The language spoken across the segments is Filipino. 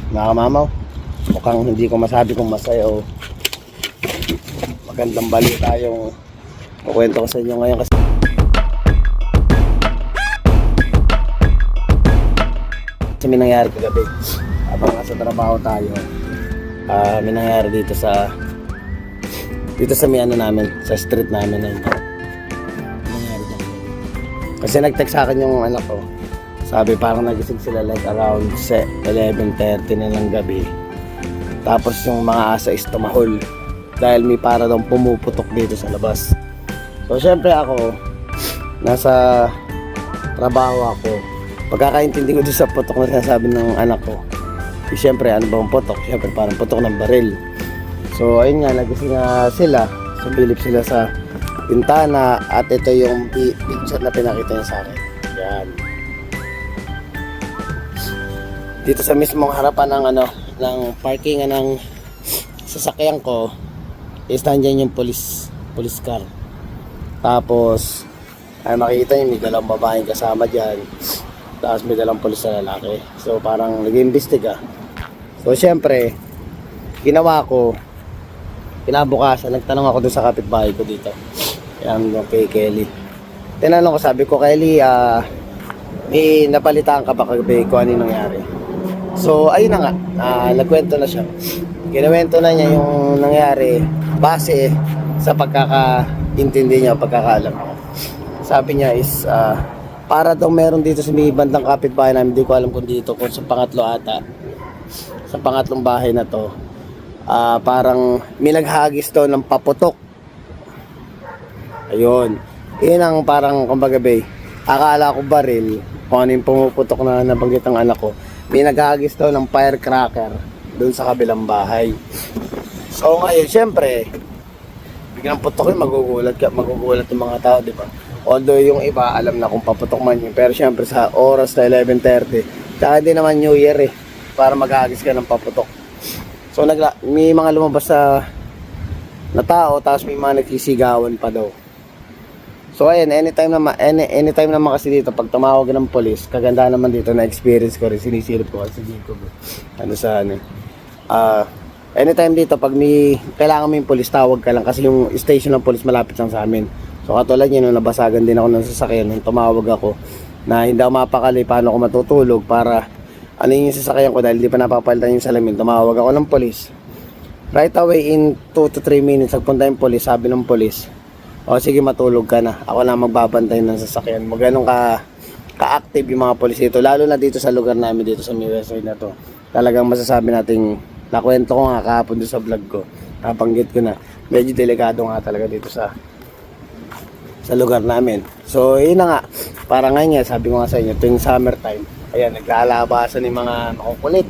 mga mamaw, mukhang hindi ko masabi kung masaya o magandang balita yung kukwento ko sa inyo ngayon kasi may nangyari kagabi habang nasa trabaho tayo. May nangyari dito sa may ano namin, sa street namin na nangyari dyan. Kasi nag-text sa akin yung anak ko. Sabi parang nagising sila like around 11:30 na ng gabi. Tapos yung mga asa is tumahol dahil may para daw pumuputok dito sa labas. So syempre ako, nasa trabaho ako. Pagkakaintindi ko doon sa putok na sinasabi ng anak ko, syempre ano bang putok? Syempre parang putok ng baril. So ayun nga, nagising nga sila. Sumilip sila sa bintana at ito yung picture na pinakita niya sa akin. Yan. Dito sa mismong harapan ng ng parking ng sasakyan ko is nandiyan yung police car. Tapos ay makikita niyo may dalawang babaeng kasama diyan. Tapos may dalawang pulis na lalaki. So parang nag-iimbestiga. So syempre ginawa ko, kinabukasan nagtanong ako doon sa kapitbahay ko dito. Yan yung kay Kelly. Tinanong ko, sabi ko, Kelly, may napalitan ka ba kagabi kung ano yung nangyari? So ayun na nga, nagkwento na siya. Kinuwento na niya yung nangyari base sa pagkakaintindi niya, pagkakaalam niya. Sabi niya is para daw meron dito sa may bandang kapitbahay namin, hindi ko alam kung dito, kung sa pangatlo ata, sa pangatlong bahay na to, parang may naghagis daw ng paputok. Ayun, yun ang parang kumbaga bay, akala ko baril, kung ano yung pumuputok na nabanggit ang anak ko, may naghagis daw ng firecracker doon sa kabilang bahay. So ngayon, syempre, biglang putok yun, magugulat yung mga tao, di ba? Although yung iba, alam na kung paputok man yun. Pero syempre sa oras na 11:30, tsaka hindi naman New Year para maghagis ka ng paputok. So may mga lumabas na tao, tapos may mga nagsisigawan pa daw. So ayun, anytime naman kasi dito pag tumawag ng police, kaganda naman dito na experience ko rin, sinisilip ko kasi dito anytime dito pag may kailangan mo yung police, tawag ka lang kasi yung station ng police malapit lang sa amin. So katulad yun, nung nabasagan din ako ng sasakyan, nung tumawag ako na hindi ako mapakali paano ako matutulog para ano yung sasakyan ko dahil hindi pa napapalitan yung salamin, tumawag ako ng police. Right away in 2 to 3 minutes nagpunta yung police, sabi ng police, o sige matulog ka na, ako na magbabantay ng sasakyan mo. Ganun ka-active yung mga police dito, lalo na dito sa lugar namin dito sa Westside na to. Talagang masasabi nating, nakwento ko nga kahapon doon sa vlog ko, napanggit ko na medyo delikado nga talaga dito sa lugar namin. So yun na nga, para ngayon sabi ko nga sa inyo, tuwing summertime, ayan, naglalabasan yung mga makukulit,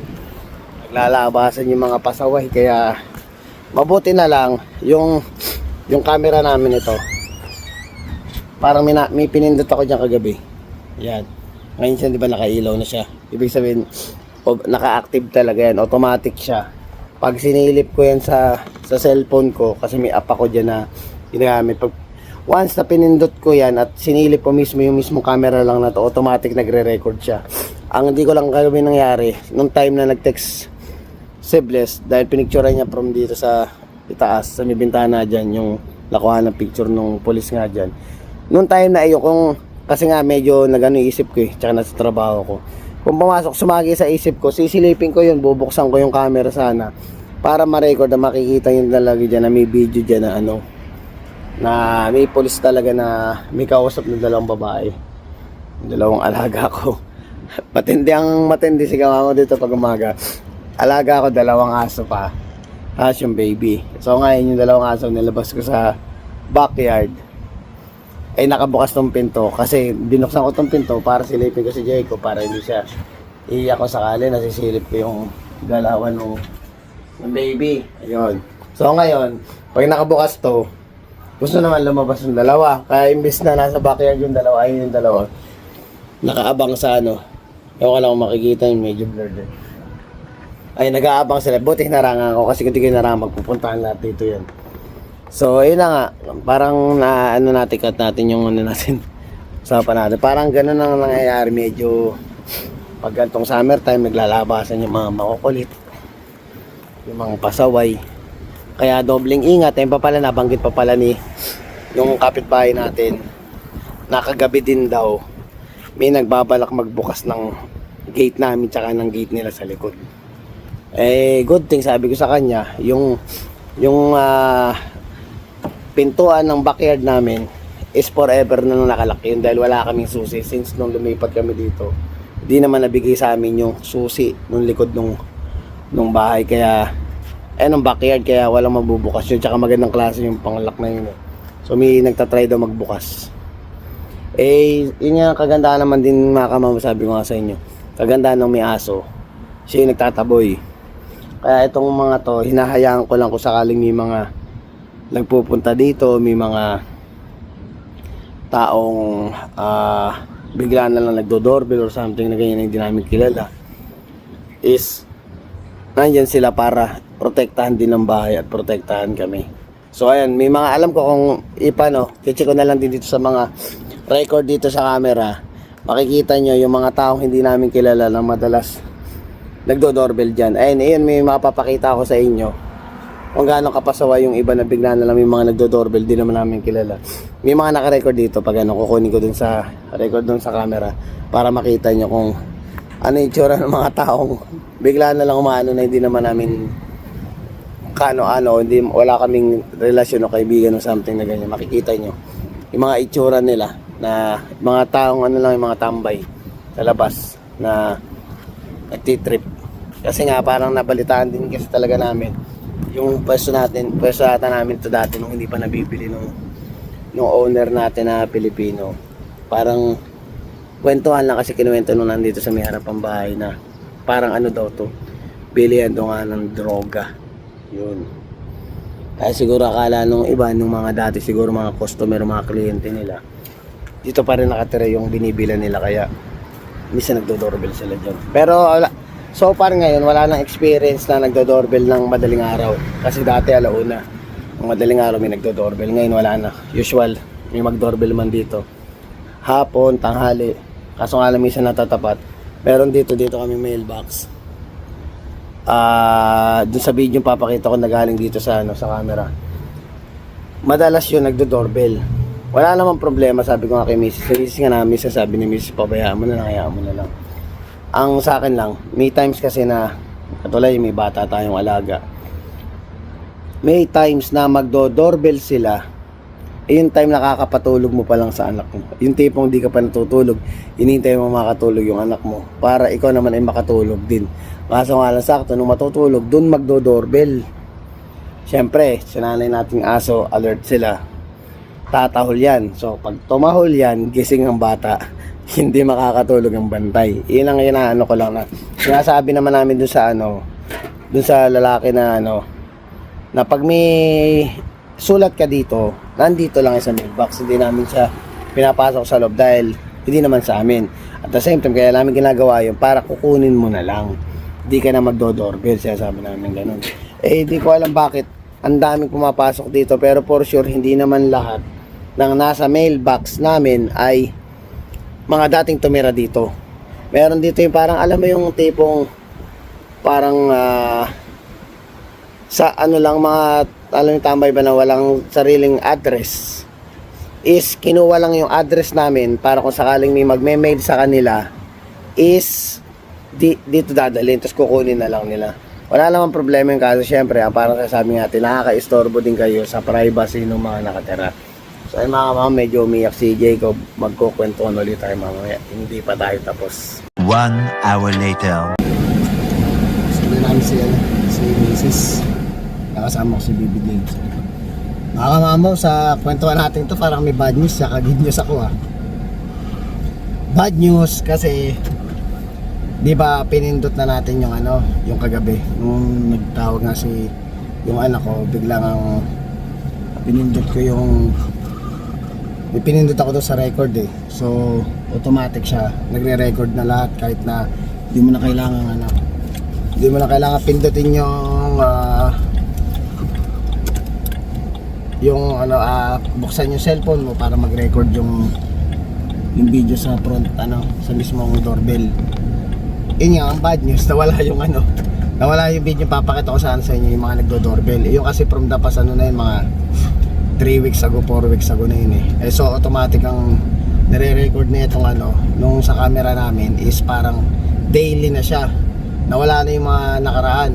naglalabasan yung mga pasaway, kaya mabuti na lang yung camera namin ito, parang may pinindot ako dyan kagabi. Yan, ngayon siya, di ba nakailaw na siya, ibig sabihin naka-active talaga yan, automatic siya. Pag sinilip ko yan sa cellphone ko, kasi may app ako dyan na ginagamit, pag once na pinindot ko yan at sinilip ko mismo yung mismo camera lang na to, automatic nagre-record siya. Ang hindi ko lang kagabi nangyari, nung time na nag-text si Bless, dahil pinicturean niya from dito sa itaas, sa may bintana dyan, yung nakuha ng picture nung police nga dyan. Nung time na iyo, kasi nga medyo nagano isip ko tsaka nasa trabaho ko. Kung pumasok, sumagi sa isip ko, sisilipin ko yun, bubuksan ko yung camera sana, para ma-record na makikita yung talaga dyan, na may video dyan na na may police talaga na may kausap ng dalawang babae, dalawang alaga ko. matindi sigaw ako dito pag umaga. Alaga ko dalawang aso pa, tapos yung baby. So ngayon yung dalawang aso nilabas ko sa backyard, ay nakabukas tong pinto kasi binuksan ko tong pinto para silipin ko si Jayco para hindi siya iiyak ko sakali nasisilip ko yung galawan ng baby. Ayun. So ngayon, pag nakabukas to, gusto naman lumabas yung dalawa. Kaya imbis na nasa backyard yung dalawa, ayun yung dalawa, nakaabang sa ewan ko lang kung makikita yung medyo blurred. Ay, nag-aabang sila. Buti hinarangan ko kasi kung di ko hinarangan, magpupuntahan lahat dito yan. So, ayun na nga. Parang cut natin yung natin. Usapan natin. Parang ganun ang nangyayari. Medyo Pag gantong summertime, naglalabasan yung mga makukulit, yung mga pasaway. Kaya dobling ingat. Ayun pa pala, nabanggit pa pala ni yung kapitbahay natin, nakagabi din daw may nagbabalak magbukas ng gate namin tsaka ng gate nila sa likod. Eh good thing, sabi ko sa kanya, yung pintuan ng backyard namin is forever na nakalak yun dahil wala kaming susi. Since nung lumipat kami dito, di naman nabigay sa amin yung susi nung likod nung bahay, kaya nung backyard, kaya walang mabubukas yun. Tsaka magandang klase yung pangalak na yun. So may nagtatry daw magbukas. Eh yun nga, kagandahan naman din mga kamama, sabi ko nga sa inyo, kagandahan ng may aso, siya yung nagtataboy. Kaya itong mga to, hinahayaan ko lang kung sakaling may mga nagpupunta dito, may mga taong bigla na lang nagdo-doorbell or something na ganyan na hindi namin kilala, is nandyan sila para protektahan din ng bahay at protektahan kami. So ayan, may mga alam ko kung ipano, check ko na lang din dito sa mga record dito sa camera. Makikita nyo yung mga taong hindi namin kilala na madalas nagdo-doorbell dyan. Ayun, may mapapakita ako sa inyo kung gaano kapasawa yung iba na bigla na lang may mga nagdo-doorbell, di naman namin kilala. May mga naka-record dito, pag kukunin ko dun sa record dun sa camera para makita nyo kung ano yung itsura ng mga taong bigla na lang umaano na hindi naman namin kano-ano, hindi, wala kaming relasyon o kaibigan o something na ganyan. Makikita nyo yung mga itsura nila na mga taong yung mga tambay sa labas na nagtitrip. Kasi nga parang nabalitaan din kasi talaga namin yung pwesto ata namin to dati nung hindi pa nabibili nung owner natin na Pilipino. Parang kwentuhan lang kasi kinuwento nung nandito sa may harapang bahay na parang daw to, bilihan daw nga ng droga. Yun. Kaya siguro akala nung iba, nung mga dati siguro mga customer, mga kliyente nila, dito pa rin nakatira yung binibila nila, kaya minsan nagdo-doorbell sila dyan. Pero so far ngayon, wala nang experience na nagdo-doorbell ng madaling araw. Kasi dati alauna, ng madaling araw may nagdo-doorbell. Ngayon wala na. Usual, may mag-doorbell man dito. Hapon, tanghali. Kaso nga lang minsan natatapat. Meron dito kami mailbox. Dun sa video papakita ko na galing dito sa sa camera. Madalas yun nagdo-doorbell. Wala namang problema, sabi ko nga kay Mrs. Mrs. nga namin, sabi ni Mrs. pabayaan mo na lang, hayaan mo na lang. Ang sa akin lang, may times kasi na katulad may bata tayong alaga. May times na magdo-doorbell sila, yung time nakakapatulog mo pa lang sa anak mo. Yung tipong di ka pa natutulog, hinihintay mo makatulog yung anak mo para ikaw naman ay makatulog din. Kaso nga lang sakto, nung matutulog, dun magdo-doorbell. Siyempre, sinanay nating aso, alert sila. Tatahol yan. So, pag tumahol yan, gising ang bata. Hindi makakatulog ang bantay. Yun ang inaano ko lang na sinasabi naman namin dun sa lalaki na na pag may sulat ka dito, nandito lang sa mailbox. Hindi namin siya pinapasok sa loob dahil hindi naman sa amin. At the same time, kaya namin ginagawa yun para kukunin mo na lang. Hindi ka na magdo-doorbell, siya sabi namin ganun. Eh, di ko alam bakit ang daming pumapasok dito, pero for sure, hindi naman lahat ng nasa mailbox namin ay mga dating tumira dito. Meron dito yung parang, alam mo yung tipong parang sa lang mga, alam yung tambay ba na walang sariling address, is kinuha lang yung address namin para kung sakaling may magme-mail sa kanila is dito dadalhin, tapos kukunin na lang nila. Wala namang problema yung kaso. Syempre, parang sabi natin, nakaka-istorbo din kayo sa privacy ng mga nakatira. So ay mga mama, medyo umiyak si Jacob. Magkukwento ulit tayo mamaya. Hindi pa tayo tapos. 1 hour later. Sabi namin si Mrs. Nakasama ko si Baby James. Mga mama, sa kwentuhan natin to parang may bad news. Saka good news ako Bad news kasi di ba pinindot na natin yung yung kagabi nung nagtawag nga yung anak ko, biglang pinindot ko pinindot ako doon sa record so automatic siya, nagre-record na lahat kahit na hindi mo na kailangan pindutin yung buksan yung cellphone mo para mag-record yung video sa front sa mismong doorbell. yun nga, ang bad news, nawala yung video, papakita ko sana sa inyo yung mga nagdo-doorbell. Yung kasi from the past, ano na yun, mga 3 weeks ago, 4 weeks ago na yun eh. So automatic ang nire-record na itong nung sa camera namin is parang daily na siya. Nawala na yung mga nakaraan.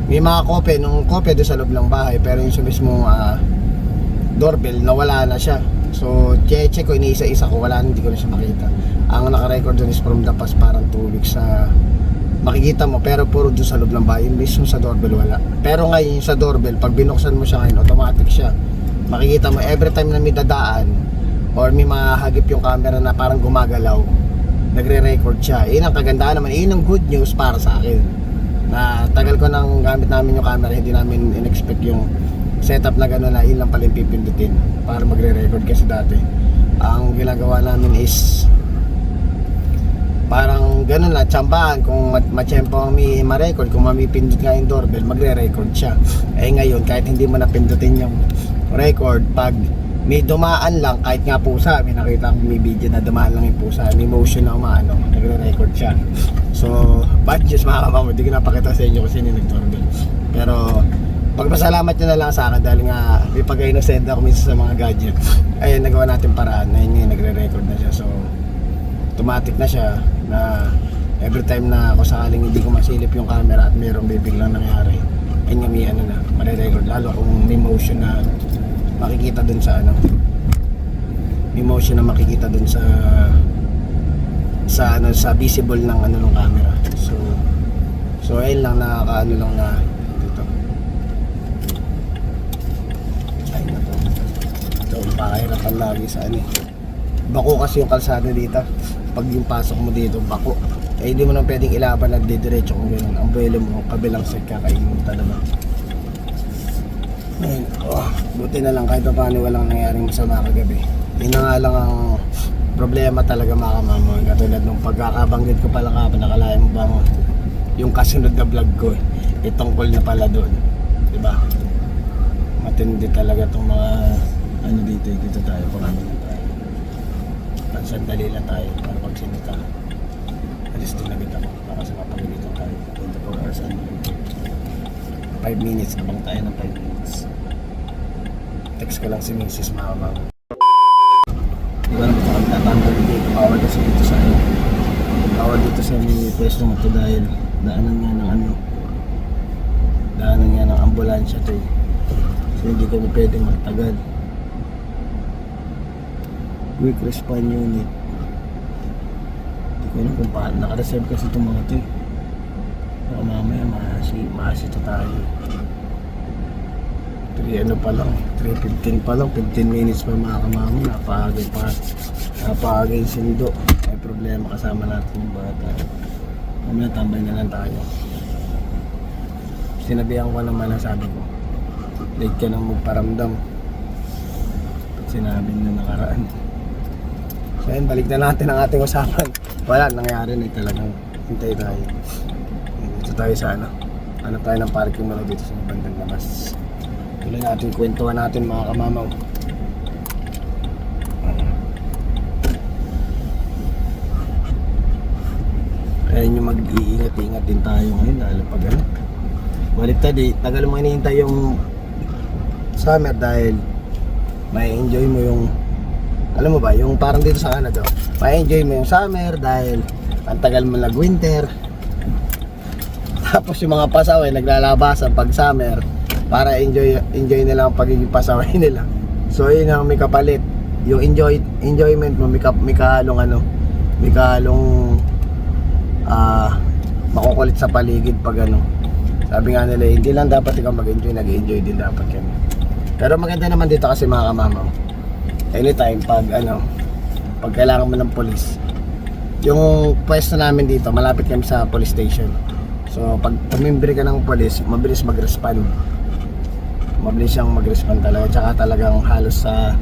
May mga nung kopya doon sa loob ng bahay, pero yung sa mismong doorbell, nawala na siya. So check ko, iniisa-isa ko, hindi ko na siya makita. Ang naka-record doon is from the past, parang 2 weeks sa makikita mo, pero puro doon sa loob ng bahay. Mismo sa doorbell wala. Pero ngayon sa doorbell, pag binuksan mo siya ngayon, automatic siya. Makikita mo every time na may dadaan or may mahagip yung camera na parang gumagalaw, nagre-record siya. Yun ang kagandahan naman, yun ang good news para sa akin, na tagal ko nang gamit namin yung camera, hindi namin in-expect yung setup na gano'n, na yun lang pala yung pipindutin para magre-record. Kasi dati ang ginagawa namin is parang gano'n lang, tsambahan. Kung matsyempo ang may ma-record, kung mamipindot nga yung doorbell, magre-record siya. Eh ngayon, kahit hindi mo napindutin yung record, pag may dumaan lang, kahit nga pusa, may nakita akong may video na dumaan lang yung pusa, may motion na nagre-record siya. So bad news mga kapamilya, hindi ko napakita sa inyo kasi nag-doorbell. Pero pagpasalamat nyo na lang sa akin, dahil nga may pag-innocent ako minsan sa mga gadget. Ayun, nagawa natin paraan, ayun nga, nagre-record na siya. So automatic na siya, na every time na ako sakaling hindi ko masilip yung camera at mayroong bibiglang nangyari, ayun nga, may mare-record. Lalo kung may motion na makikita dun sa may motion na makikita dun sa visible ng ng camera. So ayun lang, nakakaano lang na dito. Ay na to. Ito, pakahirapan lagi sa bako kasi yung kalsada dito. Pag yung pasok mo dito, bako. Eh hindi mo na pwedeng ilaban at didiretso kung gano'n. Ang buwelo mo, kabilang side, kakainin mo talaga. Ayun, buti na lang kahit pa paano walang nangyaring masama kagabi. Yun na nga lang ang problema talaga mga kamama. Katulad nung pagkakabanggit ko pala kapag nakalaya mo bang yung kasunod na vlog ko itungkol na pala doon, diba? Matindi talaga itong mga dito tayo, pangano tayo. Pansandali lang tayo para pag sinita. Alis din na kita ko para sa mapagalitan tayo 24 hours 5 minutes, abang tayo ng 5 minutes. Text ko lang si Mrs. Mama. Diba naman sa kagtatanggal dito, bawal kasi dito sa bawal dito sa may pwesto mo to dahil daanan nga ng ambulansya to. So hindi kami pwedeng magtagal. Quick response unit. Hindi ko alam kung paano naka-reserve kasi itong mga to. Baka mamaya maasito tayo. 3:15 pa lang, 15 minutes pa mga kamama. Napakagay yung sindo. May problema, kasama natin yung bata. Mamaya tambay na lang tayo. Sinabihan ko naman ang sabi ko, late ka nang magparamdam. At sinabi na nakaraan. So yun, balik na natin ang ating usapan. Wala, nangyari na talagang hintay tayo. Dito tayo sa hanap tayo ng parking muna dito sa bandang labas. Tuloy natin, kwentuhan natin mga kamamaw. Kaya nyo mag-iingat-ingat din tayo ngayon, lalo pag baliktad tagal mo hinihintay yung summer dahil may enjoy mo yung, alam mo ba, yung parang dito sa Canada, may enjoy mo yung summer dahil ang tagal mo nag-winter. Tapos yung mga pasaway naglalabasan pag summer para enjoy nila ang pagiging pasaway nila. So yun ang may kapalit, yung enjoyment mo may kahalong makukulit sa paligid pag sabi nga nila, hindi lang dapat ikaw mag-enjoy, nag-enjoy din dapat kami. Pero maganda naman dito kasi mga kamamaw, anytime pag kailangan mo ng police, yung pwesto namin dito malapit kami sa police station. So pag tumimbre ka ng police, mabilis mag-respond. Mabilis siyang mag-respond talaga. Tsaka talagang halos sa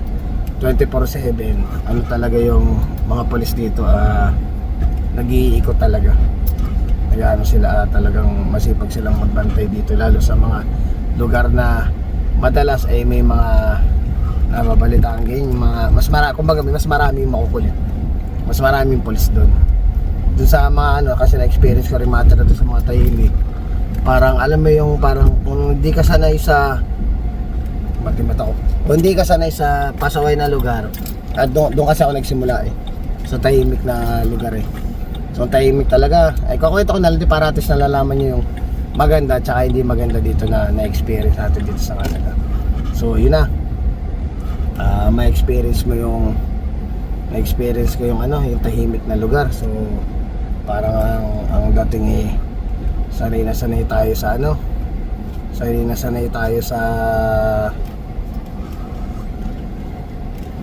24/7 talaga yung mga police dito, nag-iikot talaga. Sila talagang masipag silang magbantay dito, lalo sa mga lugar na madalas ay may mga mabalitaan ganyan, mga mas maraming makukulit, mas maraming pulis doon. dun sa mga ano, kasi na-experience ko rin matira doon sa mga tahimik. Parang alam mo yung parang kung hindi ka sanay sa mata ko. Kung hindi ka sanay sa pasaway na lugar, at doon kasi ako nagsimula eh. Sa tahimik na lugar eh. So tahimik talaga. Ay kukwento ko na lang din para at least nalalaman nyo yung maganda at saka hindi maganda dito na na-experience natin dito sa Canada. So yun na. Ma-experience ko yung ano, yung tahimik na lugar. So parang ang dating eh sanay na sanay tayo sa ano. Sanay na sanay tayo sa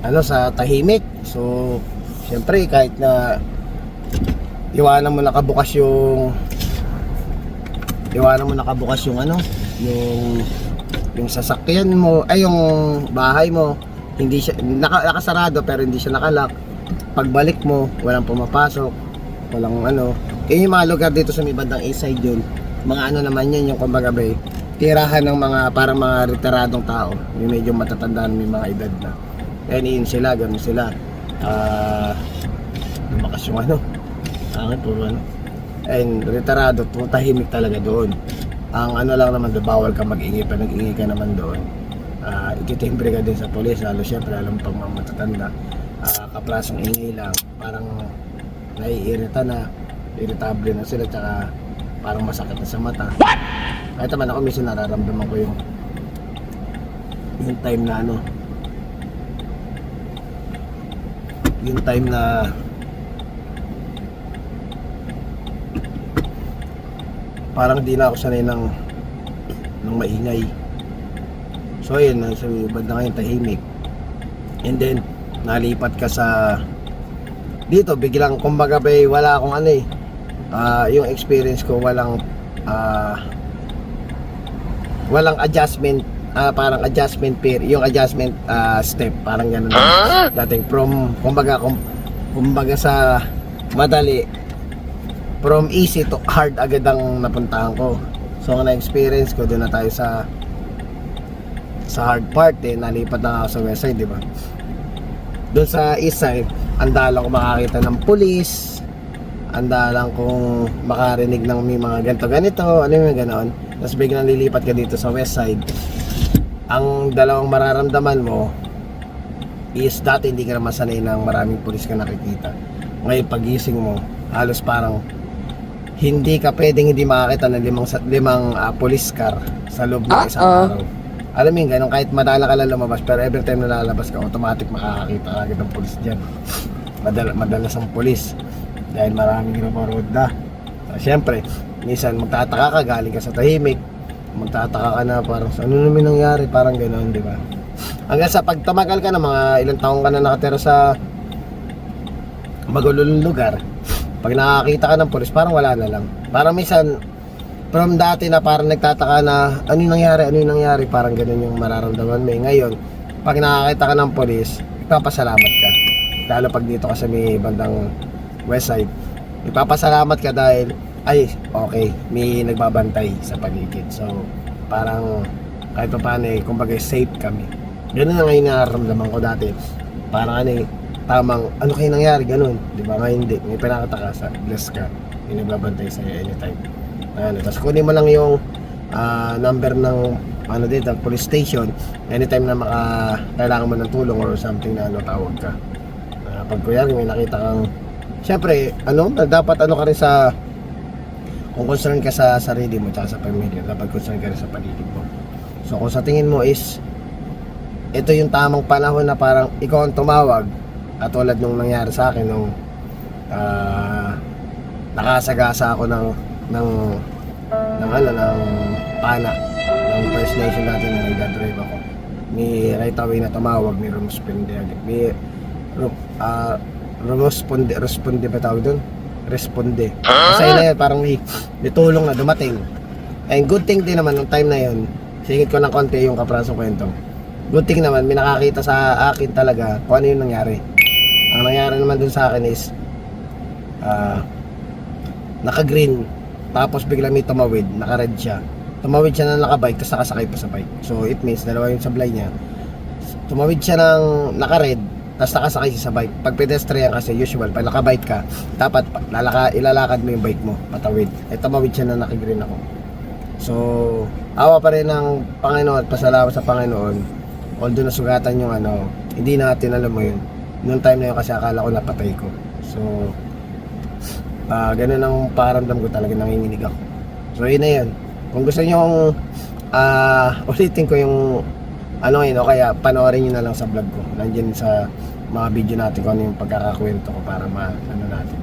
ano, sa tahimik. So syempre kahit na iwanan mo nakabukas yung ano, yung sasakyan mo, ay yung bahay mo, hindi siya nakasarado pero hindi siya nakalak. Pagbalik mo, walang pumapasok, walang ano. Yun yung mga lugar dito sa may bandang east side yun. Mga ano naman yun, yung kumbaga bay, tirahan ng mga parang mga retiradong tao, yung medyo matatandaan, may mga edad na. Kaya yun sila, ganun sila. Lumakas yung ano, puro ano. And retirado, tahimik talaga doon. Ang ano lang naman doon, bawal ka mag-ingay, pa nag-ingay ka naman doon. Ititimbre ka din sa polis, lalo syempre alam pang mga matatanda. Kaplasong ingay lang, parang naiirita na, irritable na sila, tsaka parang masakit na sa mata. Kahit naman ako minsan nararamdaman ko yung time na ano, yung time na parang di na ako sanay ng maingay. So ayun, sa banda ngayon tahimik. And then nalipat ka sa dito, biglang kumbaga bay, wala akong ano eh, yung experience ko walang adjustment, parang adjustment period, yung adjustment step, parang gano'n dating from kumbaga sa madali, from easy to hard agad ang napuntahan ko. So ang na-experience ko, doon na tayo sa hard part eh, nalipat na ako sa west side, di ba? Doon sa east side, andalang ko makakita ng pulis, andalang kong makarinig ng may mga ganito, ano yung gano'n. Tapos biglang lilipat ka dito sa west side. Ang dalawang mararamdaman mo is dati hindi ka naman sanay ng maraming pulis ka nakikita. Ngayon pagising mo, halos parang hindi ka pwedeng hindi makakita ng limang police car sa loob ng isang araw. Alam mo yung gano'n, kahit madala ka lang lumabas, pero every time na lalabas ka, automatic makakakita agad ng police dyan. Madalas ang police dahil maraming road na. So, syempre, minsan magtataka ka, galing ka sa tahimik, magtataka ka na parang ano naman nangyari, parang gano'n, di ba? Hanggang sa pag tumagal ka na, mga ilang taong ka na nakatira sa magulong lugar, pag nakakita ka ng pulis, parang wala na lang. Parang minsan, from dati na parang nagtataka na ano yung nangyari, parang ganun yung mararamdaman mo. Ngayon, pag nakakita ka ng pulis, ipapasalamat ka. Lalo pag dito ka sa may bandang west side, ipapasalamat ka dahil ay, okay, may nagbabantay sa paligid. So, parang kahit pa paano eh, kumbaga safe kami. Ganun na ngayon nararamdaman ko dati. Parang ano eh, tamang, ano kayo nangyari, ganun. Di ba? Ngayon hindi, may pinakataka sa bless ka, may nagbabantay sa'yo anytime. Tapos kunin mo lang yung number ng ano dito, police station, anytime na kailangan mo ng tulong or something na ano, tawag ka. Pag kuya may nakita kang, syempre, ano, dapat ano ka rin sa, kung concern ka sa sarili mo at sa pamilya, dapat concern ka rin sa paligid mo. So kung sa tingin mo is ito yung tamang panahon na parang ikaw ang tumawag, at tulad nung nangyari sa akin nung nakasagasa ako ng pana ng First Nation natin na nagdadrive ako, may right away na tumawag, may responde agad, may responde ba tawag doon? Responde. Kasi na yun, parang may tulong na dumating. And good thing din naman nung time na yun, singit ko ng konti yung kaprasong kwento. Good thing naman, may nakakita sa akin talaga kung ano yung nangyari. Ang nangyari naman dun sa akin is naka-green, tapos bigla may tumawid, naka-red siya. Tumawid siya na naka-bike, tapos nakasakay pa sa bike. So it means dalawa yung sablay niya. Tumawid siya ng naka-red, tapos nakasakay siya sa bike. Pag pedestrian kasi usual, pag nakabike ka, dapat ilalakad mo yung bike mo patawid. Tumawid siya na nakigreen ako. So awa pa rin ng Panginoon at pasalamat sa Panginoon. Although nasugatan yung ano, hindi natin alam mo yun. Noong time na yun kasi akala ko napatay ko. So ganun ang paramdam ko, talaga nanginginig ako. So yun na yun. Kung gusto nyo ulitin ko yung ano yun, o kaya panoorin nyo na lang sa vlog ko. Nandiyan sa mga video natin kung ano yung pagkakakwento ko para ano natin.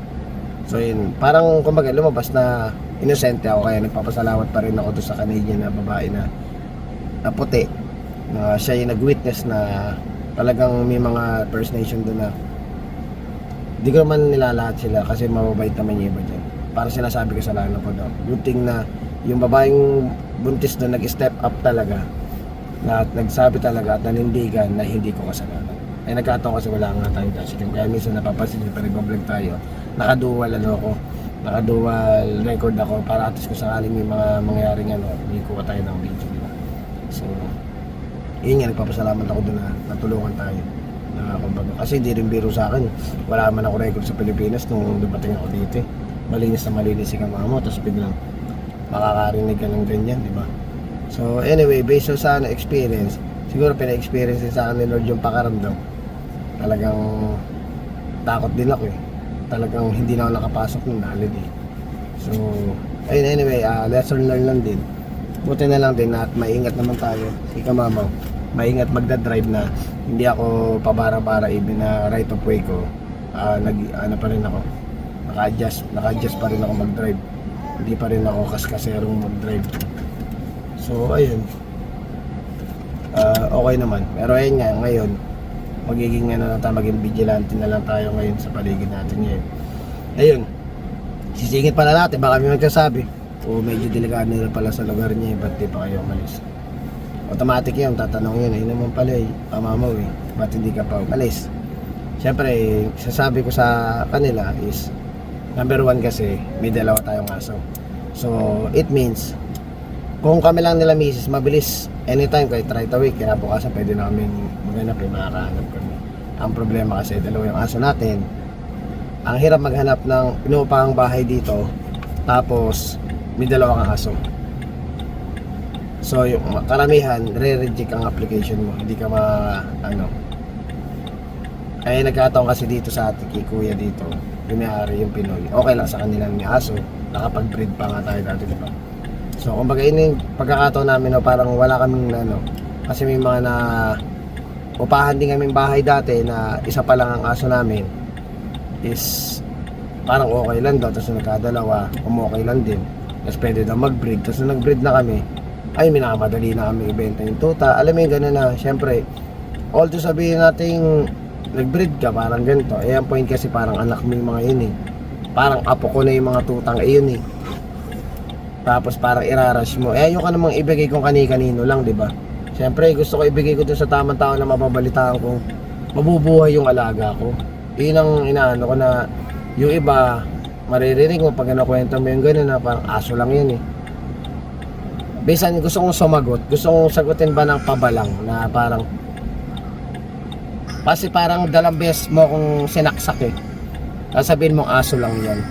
So yun, parang kumbaga lumabas na inosente ako, kaya nagpapasalamat pa rin ako doon sa Canadian na babae na puti, na siya yung nag-witness na talagang may mga First Nation doon na di ko naman nilalahat sila kasi mababait naman yung iba dyan. Para sinasabi ko sa lalo ko daw, good thing na yung babaeng buntis doon nag-step up talaga, na nagsabi talaga at nanindigan na hindi ko kasalanan. Ay nagkataon kasi wala nga tayong dashcam, kaya minsan napapansin nyo, pag-vlog tayo, nakadual record ako para at least kung sakaling may mga mangyaring ano, hindi ko tayo ng video, diba? So yun nga, nagpapasalamat ako doon na natulungan tayo na kumbaga, kasi hindi rin biro sa akin, wala man ako record sa Pilipinas nung dumating ako dito. Malinis na malinis si Kamamo, tapos biglang makakarinig ka ng ganyan, diba? So anyway, based sa experience, siguro pina-experience din sa akin ni Lord yung pakaramdam. Talagang takot din ako eh. Talagang hindi na ako nakapasok ng knowledge eh. So ayun, anyway, lesson learned lang din. Buti na lang din at maingat naman tayo. Si Kamamaw, maingat magdadrive na hindi ako pabara-bara, even na right of way ko. Ano pa rin ako, naka-adjust pa rin ako mag-drive. Hindi pa rin ako kaskaserong mag-drive. So ayun, okay naman. Pero ayun nga, ngayon magiging ano na tayo, maging vigilante na lang tayo ngayon sa paligid natin ngayon. Ayun, sisingit pala natin, baka may magsasabi, medyo delikado nila pala sa lugar niya, ba't di pa kayo umalis? Automatic yun, tatanong yun, ayun naman pala Pamamaw ba't hindi ka pa umalis? Siyempre, sasabi ko sa kanila is, number 1 kasi, may dalawa tayong aso. So, it means, kung kami lang nila misis, mabilis, anytime, kahit right away, kinabukasan, pwede namin maghanap, makakahanap kami. Ang problema kasi, dalawa yung aso natin. Ang hirap maghanap ng inuupahang bahay dito, tapos, may dalawa kang aso. So, yung karamihan, re-reject ang application mo. Hindi ka Kaya nagkataon kasi dito sa ating kuya dito, yung may-ari yung Pinoy. Okay lang sa kanilang may aso, nakapag-breed pa nga tayo dati, diba? So, kumbaga yun yung pagkakataon namin, parang wala kaming kasi may mga upahan din kaming bahay dati na isa pa lang ang aso namin is parang okay lang daw, tapos nagkadalawa, okay lang din. Tapos pwede daw mag-breed, tapos nung nag-breed na kami, ay minamadali na kami ibenta yung tuta. Alam mo yung gano'n na, syempre, although sabihin natin nag-breed ka, parang ganito. Ang point kasi parang anak mo yung mga yun eh. Parang apo ko na yung mga tutang yun eh. Tapos parang irarush mo. Ayaw ka namang ibigay kung kani-kanino lang, di ba? Syempre, gusto ko ibigay ko dun sa tamang tao na mababalitaan kong mabubuhay yung alaga ko. Yun ang inaano ko na yung iba, maririnig mo pag nakwento mo yung gano'n na parang aso lang yun eh. Bisan gusto kong sumagot, gusto kong sagutin ba ng pabalang na parang kasi parang dalang beses mo kung sinaksak eh. Sasabihin mong aso lang yan,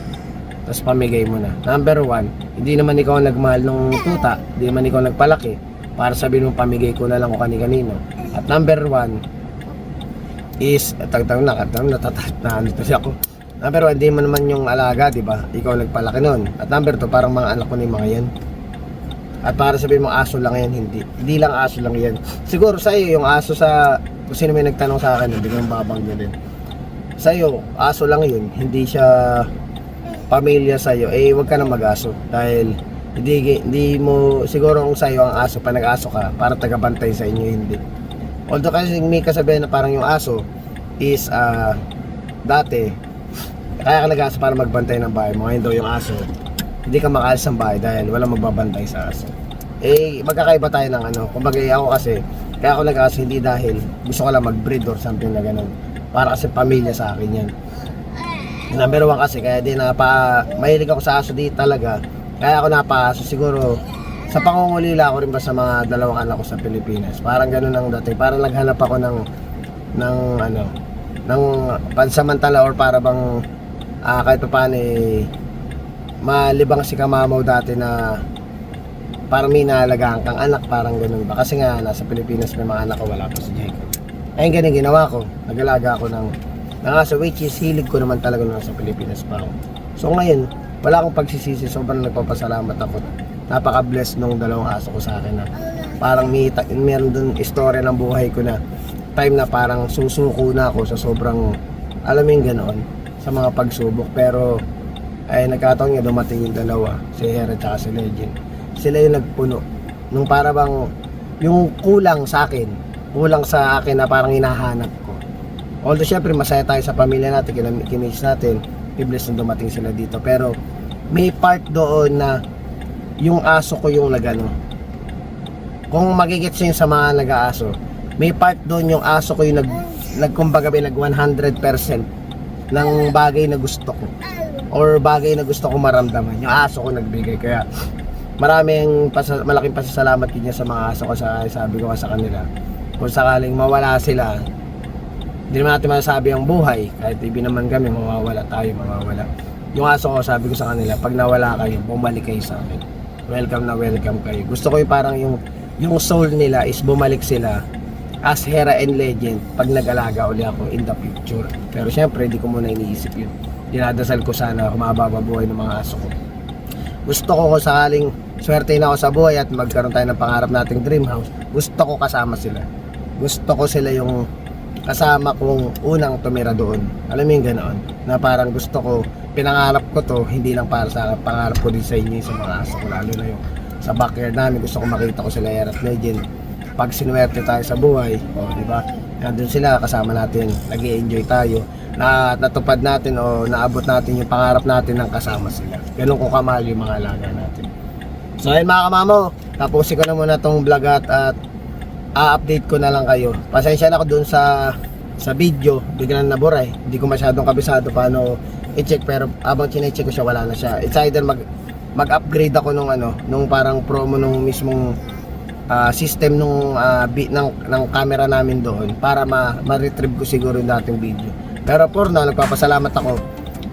tapos pamigay mo na. Number 1, hindi naman ikaw nagmahal ng tuta, hindi naman ikaw nagpalaki para sabihin mong pamigay ko na lang kung kani-kanino. At number 1 is ako. Number 1, hindi mo naman yung alaga, di ba? Ikaw nagpalaki nun. At number 2, parang mga anak ko na yung mga yan. At para sabihin mo aso lang yan, hindi lang aso lang yan. Siguro sa iyo yung aso sa, kung sino may nagtanong sa akin, hindi ko babanggitin. Sa iyo, aso lang yun, hindi siya pamilya sa iyo, wag ka na mag-aso dahil hindi mo siguro kung sa iyo ang aso, pa nag-aso ka para tagabantay sa inyo, hindi. Although kasi may kasabihan na parang yung aso is dati kaya ka nag-aso para magbantay ng bahay mo. Ngayon daw yung aso, hindi ka makaalis ng bahay dahil walang magbabantay sa aso. Magkakaiba tayo ng kumbaga ako kasi kaya ako nag-aso hindi dahil gusto ko lang mag-breed or something na ganun, para kasi pamilya sa akin yan. Number 1 kasi, kaya din mahilig ako sa aso dito talaga. Kaya ako napaaso siguro sa pangungulila ako rin ba sa mga dalawang anak ko sa Pilipinas. Parang ganun ang dati. Parang naghanap ako ng ng pansamantala or para bang kahit pa paano malibang si Kamamaw dati na parang may naalagaan kang anak, parang ganun ba? Kasi nga nasa Pilipinas may mga anak ko, wala pa si Jacob. Ayun, ganun ginawa ko, nag-alaga ako ng aso, which is hilig ko naman talaga nung nasa Pilipinas pa ako. So ngayon, wala akong pagsisisi, sobrang nagpapasalamat ako. Napaka-bless nung dalawang aso ko sa akin na parang meron dun istorya ng buhay ko na time na parang susuko na ako sa sobrang, alam mo yung ganoon, sa mga pagsubok. Pero ay nagkataon nga dumating yung dalawa, si Hera at si Legend. Sila yung nagpuno nung para bang yung kulang sa akin na parang hinahanap ko. Although syempre masaya tayo sa pamilya natin, kimiss natin, i-bless na dumating sila dito, pero may part doon na yung aso ko yung nagano. Kung magigets yun sa mga nag-aaso, may part doon yung aso ko yung nagkumbaga nag 100% ng bagay na gusto ko or bagay na gusto ko maramdaman. Yung aso ko nagbigay, kaya malaking pasasalamat din niya sa mga aso ko. Sabi ko sa kanila, kung sakaling mawala sila, hindi naman natin masasabi ang buhay, kahit ibig naman kami, mawawala. Yung aso ko, sabi ko sa kanila, pag nawala kayo, bumalik kayo sa akin. Welcome na welcome kayo. Gusto ko yung parang yung soul nila is bumalik sila as Hera and Legend pag nag-alaga uli ako in the future. Pero syempre, hindi ko muna iniisip yun. Dinadasal ko sana humaba buhay ng mga aso ko. Gusto ko kung sakaling swerte na ako sa buhay at magkaroon tayo ng pangarap nating dream house, gusto ko kasama sila. Gusto ko sila yung kasama kong unang tumira doon. Alam mo yung ganoon, na parang gusto ko, pinangarap ko to, hindi lang para sa akin, pangarap ko din sa inyo, sa mga aso ko, lalo na yung sa backyard namin. Gusto ko makita ko sila Hera at Legend pag sinuwerte tayo sa buhay, di ba? Nandun sila, kasama natin, nag-i-enjoy tayo, na natupad natin o naabot natin yung pangarap natin ng kasama sila. Ganun ko kamahal yung mga alaga natin. So ayun mga kamamo, tapusin ko na muna tong vlog at update ko na lang kayo. Pasensya na ako dun sa video, biglang naburay. Hindi ko masyadong kabisado paano i-check, pero habang chinecheck ko siya, wala na siya. It's either mag-upgrade ako nung parang promo nung mismong system ng camera namin doon para ma-retrieve ko siguro yung dating video. Pero for now, nagpapasalamat ako.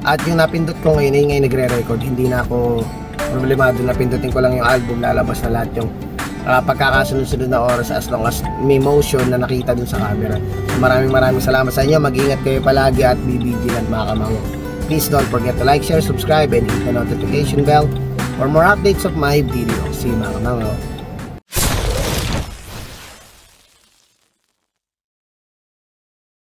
At yung napindot ko ngayon nagre-record. Hindi na ako problemado, napindutin ko lang yung album, lalabas na lahat yung pagkakasunod-sunod na oras as long as may motion na nakita dun sa camera. So, maraming salamat sa inyo. Mag-ingat kayo palagi at be vigilant mga kamango. Please don't forget to like, share, subscribe, and hit the notification bell for more updates of my video. See you mga kamango.